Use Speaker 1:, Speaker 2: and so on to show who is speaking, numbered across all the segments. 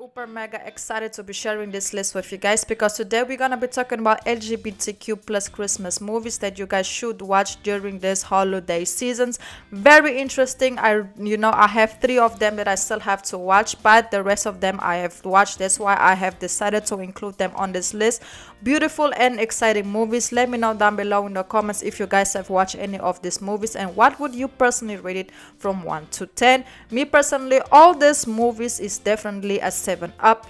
Speaker 1: super mega excited to be sharing this list with you guys because today we're gonna be talking about LGBTQ plus Christmas movies that you guys should watch during this holiday seasons. Very interesting. I have 3 of them that I still have to watch, but the rest of them I have watched. That's why I have decided to include them on this list. Beautiful and exciting movies. Let me know down below in the comments if you guys have watched any of these movies and what would you personally rate it from 1 to 10. Me personally, all these movies is definitely a 7 up.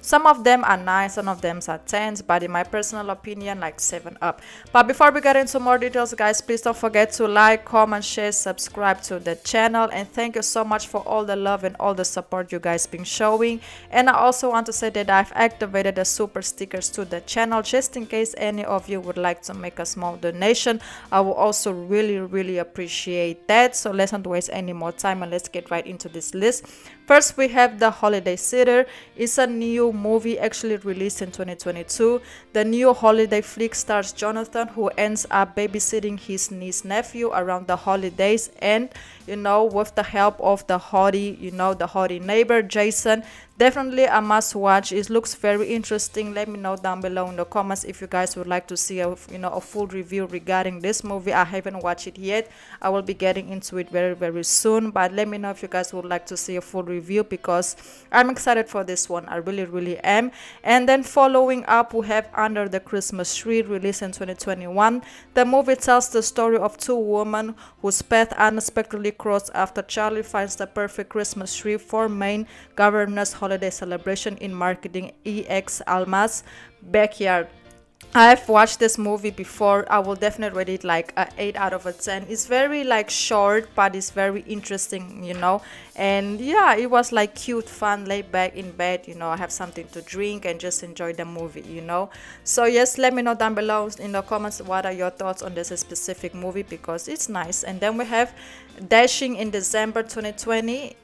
Speaker 1: Some of them are 9, some of them are 10s, but in my personal opinion, like 7 up. But before we get into more details, guys, please don't forget to like, comment, share, subscribe to the channel, and thank you so much for all the love and all the support you guys been showing. And I also want to say that I've activated the super stickers to the channel just in case any of you would like to make a small donation. I will also really appreciate that. So let's not waste any more time and let's get right into this list. First, we have The Holiday Sitter. It's a new movie actually released in 2022. The new holiday flick stars Jonathan, who ends up babysitting his niece nephew around the holidays, and with the help of the haughty neighbor Jason. Definitely a must watch. It looks very interesting. Let me know down below in the comments if you guys would like to see a full review regarding this movie. I haven't watched it yet. I will be getting into it very soon, but let me know if you guys would like to see a full review because I'm excited for this one. I really am. And then following up, we have Under the Christmas Tree, released in 2021. The movie tells the story of 2 women whose path unexpectedly cross after Charlie finds the perfect Christmas tree for Maine governor's holiday celebration in marketing EX Alma's backyard. I've watched this movie before. I will definitely rate it like a 8 out of a 10. It's very short, but it's very interesting, and yeah, it was like cute, fun, laid back in bed, I have something to drink and just enjoy the movie, so yes, let me know down below in the comments what are your thoughts on this specific movie because it's nice. And then we have Dashing in December 2020.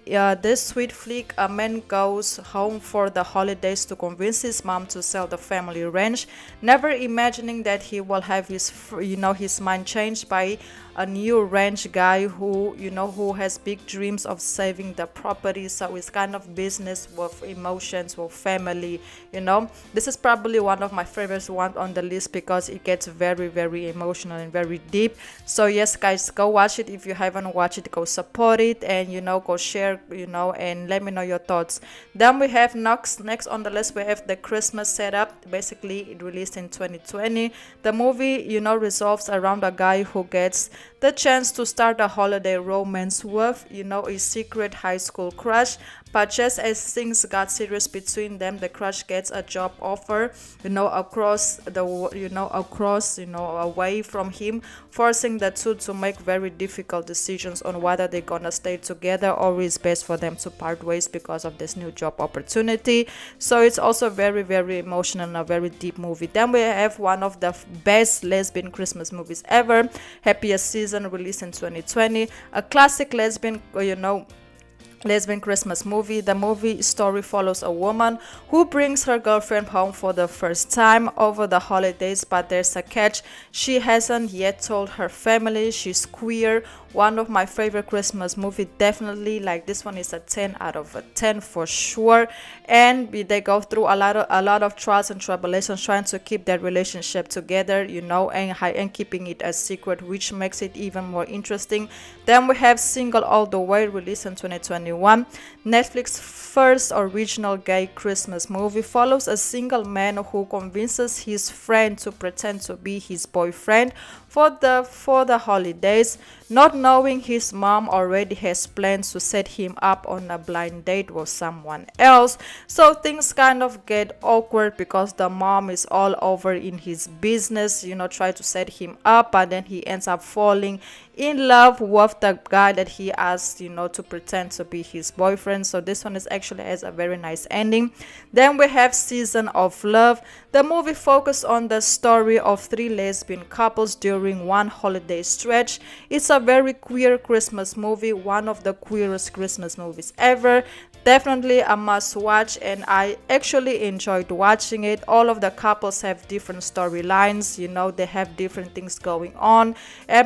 Speaker 1: This sweet flick, a man goes home for the holidays to convince his mom to sell the family ranch, never imagining that he will have his mind changed by a new ranch guy who has big dreams of saving the property. So it's kind of business with emotions, with family. This is probably one of my favorites one on the list because it gets very emotional and very deep. So yes, guys, go watch it. If you haven't watched it, go support it and go share, and let me know your thoughts. Then we have next on the list, we have The Christmas Setup. Basically, it released in 2020. The movie resolves around a guy who gets the chance to start a holiday romance with a secret high school crush, but just as things got serious between them, the crush gets a job offer away from him, forcing the two to make very difficult decisions on whether they're gonna stay together or it's best for them to part ways because of this new job opportunity. So it's also very emotional and a very deep movie. Then we have one of the best lesbian Christmas movies ever, Happiest, released in 2020. A classic lesbian Christmas movie. The movie story follows a woman who brings her girlfriend home for the first time over the holidays, but there's a catch. She hasn't yet told her family she's queer. One of my favorite Christmas movie, definitely. Like, this one is a 10 out of a 10 for sure. And they go through a lot of trials and tribulations trying to keep their relationship together, and keeping it a secret, which makes it even more interesting. Then we have Single All the Way, released in 2021. Netflix's first original gay Christmas movie follows a single man who convinces his friend to pretend to be his boyfriend for the holidays, not knowing his mom already has plans to set him up on a blind date with someone else. So things kind of get awkward because the mom is all over in his business, try to set him up, but then he ends up falling in love with the guy that he asked to pretend to be his boyfriend. So this one is actually has a very nice ending. Then we have Season of Love. The movie focused on the story of 3 lesbian couples during one holiday stretch. It's a very queer Christmas movie, one of the queerest Christmas movies ever. Definitely a must watch, and I actually enjoyed watching it. All of the couples have different storylines, you know, they have different things going on,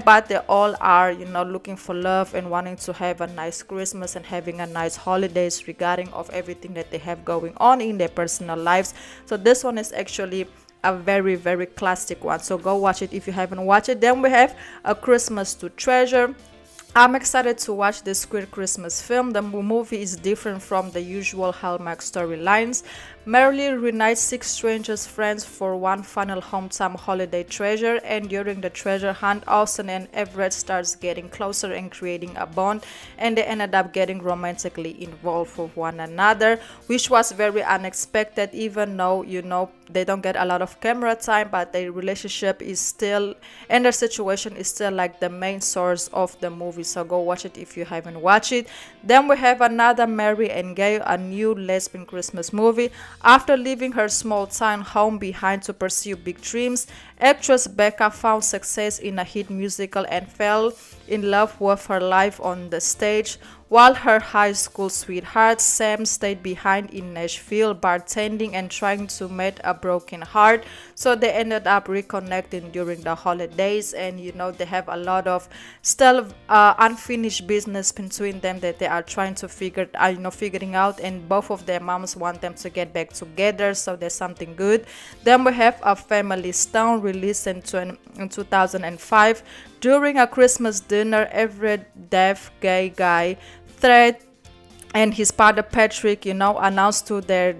Speaker 1: but they all are, you know, looking for love and wanting to have a nice Christmas and having a nice holidays regarding of everything that they have going on in their personal lives. So this one is actually a very, very classic one, so go watch it if you haven't watched it. Then we have A Christmas to Treasure. I'm excited to watch this queer Christmas film. The movie is different from the usual Hallmark storylines. Merrily reunites 6 strangers friends for one final hometown holiday treasure, and during the treasure hunt, Austin and Everett starts getting closer and creating a bond, and they ended up getting romantically involved with one another, which was very unexpected, even though, you know, they don't get a lot of camera time, but their relationship is still, and their situation is still like the main source of the movie. So go watch it if you haven't watched it. Then we have another Mary and Gay, a new lesbian Christmas movie. After leaving her small town home behind to pursue big dreams, actress Becca found success in a hit musical and fell in love with her life on the stage, while her high school sweetheart Sam stayed behind in Nashville bartending and trying to mend a broken heart. So they ended up reconnecting during the holidays, and you know, they have a lot of still unfinished business between them that they are trying to figuring out, and both of their moms want them to get back together, so there's something good. Then we have A Family Stone, released in 2005. During a Christmas dinner, every deaf gay guy Fred and his father Patrick, you know, announced to their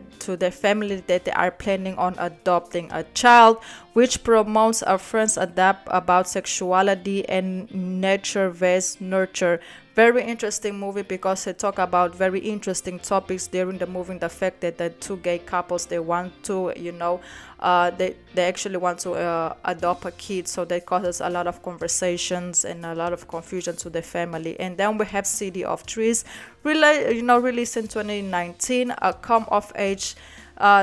Speaker 1: family that they are planning on adopting a child, which promotes a friends adapt about sexuality and nature vs nurture. Very interesting movie because they talk about very interesting topics during the movie. The fact that the 2 gay couples, they want to, you know, they actually want to adopt a kid, so that causes a lot of conversations and a lot of confusion to the family. And then we have City of Trees, released in 2019, a come-of-age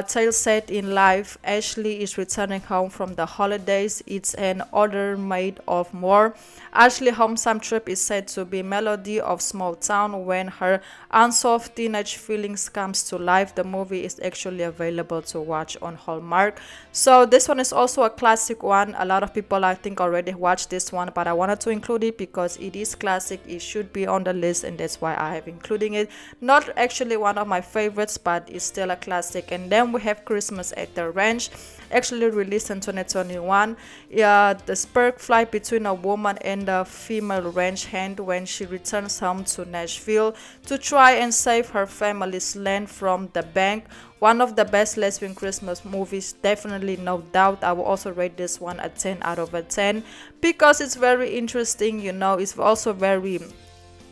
Speaker 1: tale set in life. Ashley is returning home from the holidays. It's an order made of more. Ashley's hometown trip is said to be melody of small town when her unsolved teenage feelings comes to life. The movie is actually available to watch on Hallmark. So this one is also a classic one. A lot of people, I think, already watched this one, but I wanted to include it because it is classic. It should be on the list, and that's why I have including it. Not actually one of my favorites, but it's still a classic. And then we have Christmas at the Ranch, actually released in 2021. The spark fly between a woman and a female ranch hand when she returns home to Nashville to try and save her family's land from the bank. One of the best lesbian Christmas movies, definitely, no doubt. I will also rate this one a 10 out of a 10 because it's very interesting, you know. It's also very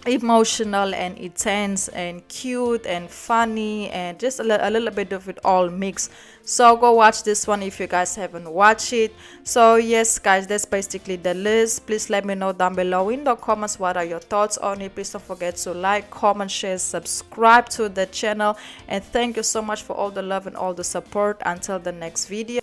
Speaker 1: emotional and intense and cute and funny and just a little bit of it all mixed. So go watch this one if you guys haven't watched it. So yes guys, that's basically the list. Please let me know down below in the comments what are your thoughts on it. Please don't forget to like, comment, share, subscribe to the channel, and thank you so much for all the love and all the support. Until the next video.